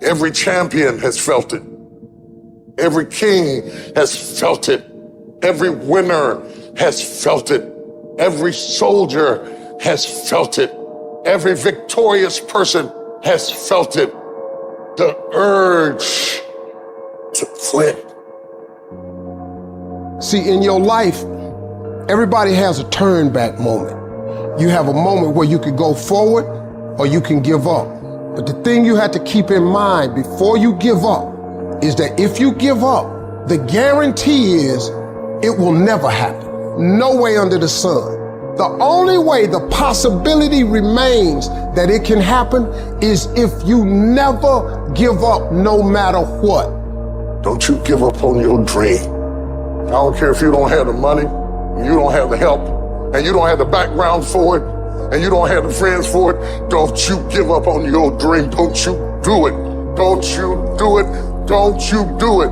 Every champion has felt it. Every king has felt it. Every winner has felt it. Every soldier has felt it. Every victorious person has felt it. The urge to quit. See, in your life, everybody has a turn back moment. You have a moment where you can go forward or you can give up. But the thing you have to keep in mind before you give up is that if you give up, the guarantee is it will never happen. No way under the sun. The only way the possibility remains that it can happen is if you never give up no matter what. Don't you give up on your dream. I don't care if you don't have the money, you don't have the help, and you don't have the background for it, and you don't have the friends for it. Don't you give up on your dream. Don't you do it. Don't you do it. Don't you do it.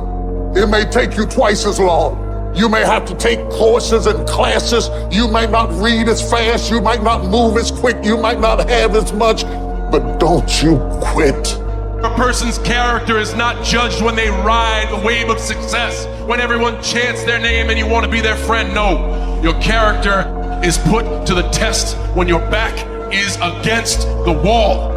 It may take you twice as long. You may have to take courses and classes. You might not read as fast. You might not move as quick. You might not have as much, but don't you quit. A person's character is not judged when they ride the wave of success, when everyone chants their name and you want to be their friend. No, your character is put to the test when your back is against the wall.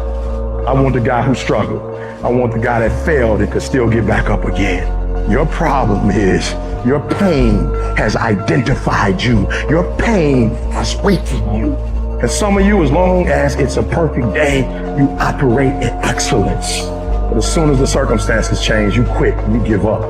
I want the guy who struggled. I want the guy that failed and could still get back up again. Your problem is your pain has identified you. Your pain has weighted you. And some of you, as long as it's a perfect day, you operate in excellence. But as soon as the circumstances change, you quit, you give up.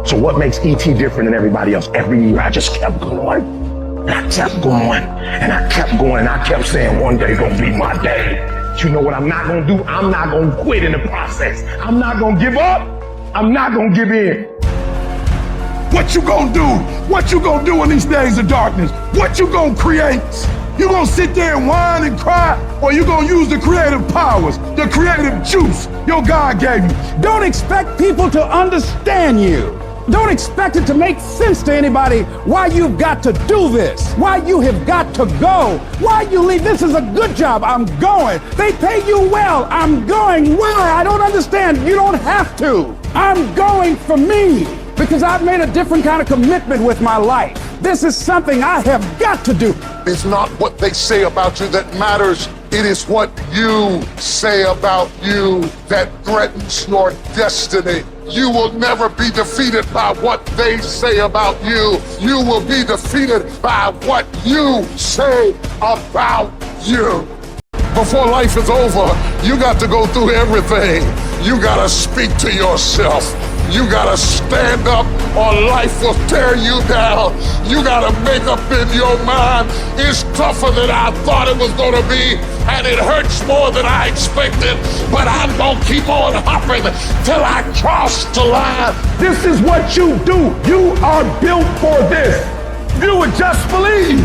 So what makes E.T. different than everybody else? Every year I just kept going, and I kept going, and I kept going, and I kept saying one day gonna be my day. But you know what I'm not gonna do? I'm not gonna quit in the process. I'm not gonna give up. I'm not gonna give in. What you gonna do? What you gonna do in these days of darkness? What you gonna create? You gonna sit there and whine and cry, or you gonna use the creative powers, the creative juice your God gave you? Don't expect people to understand you. Don't expect it to make sense to anybody why you've got to do this, why you have got to go, why you leave. This is a good job. I'm going. They pay you well. I'm going. Why? I don't understand. You don't have to. I'm going for me because I've made a different kind of commitment with my life. This is something I have got to do. It's not what they say about you that matters. It is what you say about you that threatens your destiny. You will never be defeated by what they say about you. You will be defeated by what you say about you. Before life is over, you got to go through everything. You got to speak to yourself. You gotta stand up or life will tear you down. You gotta make up in your mind, it's tougher than I thought it was gonna be, and it hurts more than I expected, but I'm gonna keep on hopping till I cross the line. This is what you do. You are built for this. You would just believe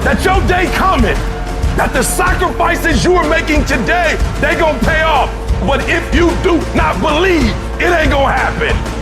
that your day coming, that the sacrifices you are making today, they gonna pay off. But if you do not believe, it ain't gonna happen.